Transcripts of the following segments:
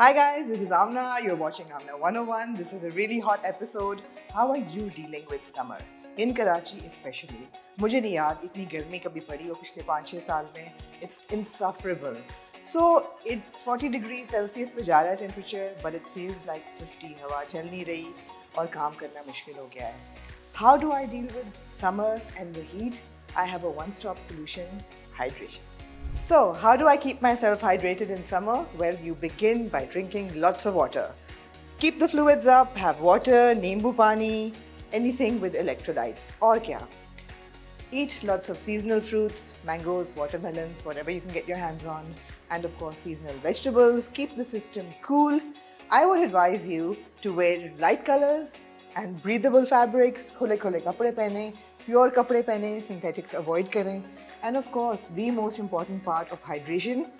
Hi guys, this is Amna. You're watching Amna 101. This is a really hot episode. How are you dealing with summer? In Karachi especially. मुझे नहीं याद इतनी गर्मी कभी पड़ी हो पिछले 5-6 साल में. It's insufferable. So it's 40 degrees Celsius पे जा रहा है temperature, but it feels like 50. हवा चल नहीं रही और काम करना मुश्किल हो गया है. How do I deal with summer and the heat? I have a one-stop solution: hydration. So, how do I keep myself hydrated in summer? Well, you begin by drinking lots of water. Keep the fluids up, have water, neembu pani, anything with electrolytes. Or kya? Eat lots of seasonal fruits, mangoes, watermelons, whatever you can get your hands on. And of course, seasonal vegetables. Keep the system cool. I would advise you to wear light colors and breathable fabrics. Khule khule kapde pehne, pure kapde pehne, synthetics avoid kare. And of course, the most important part of hydration,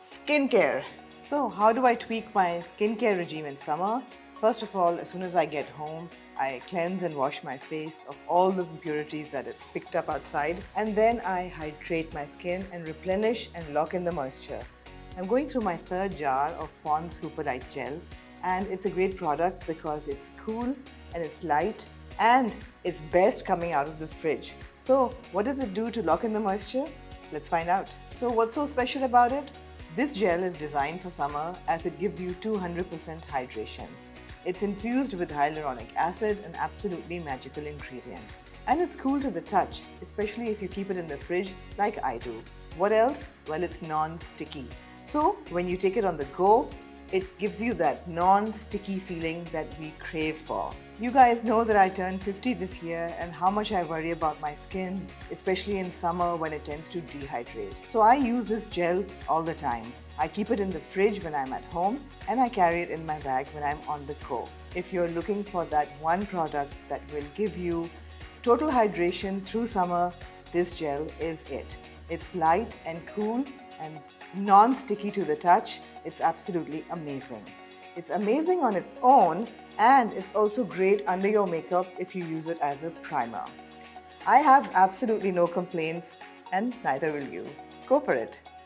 skincare. So how do I tweak my skincare regime in summer? First of all, as soon as I get home, I cleanse and wash my face of all the impurities that it's picked up outside. And then I hydrate my skin and replenish and lock in the moisture. I'm going through my third jar of Pond's Super Light Gel. And it's a great product because it's cool and it's light and it's best coming out of the fridge. So what does it do to lock in the moisture? Let's find out. So what's so special about it? This gel is designed for summer as it gives you 200% hydration. It's infused with hyaluronic acid, an absolutely magical ingredient. And it's cool to the touch, especially if you keep it in the fridge like I do. What else? Well, it's non-sticky. So when you take it on the go, it gives you that non-sticky feeling that we crave for. You guys know that I turned 50 this year and how much I worry about my skin, especially in summer when it tends to dehydrate. So I use this gel all the time. I keep it in the fridge when I'm at home and I carry it in my bag when I'm on the go. If you're looking for that one product that will give you total hydration through summer, this gel is it. It's light and cool and non-sticky to the touch. It's absolutely amazing. It's amazing on its own and it's also great under your makeup if you use it as a primer. I have absolutely no complaints and neither will you. Go for it.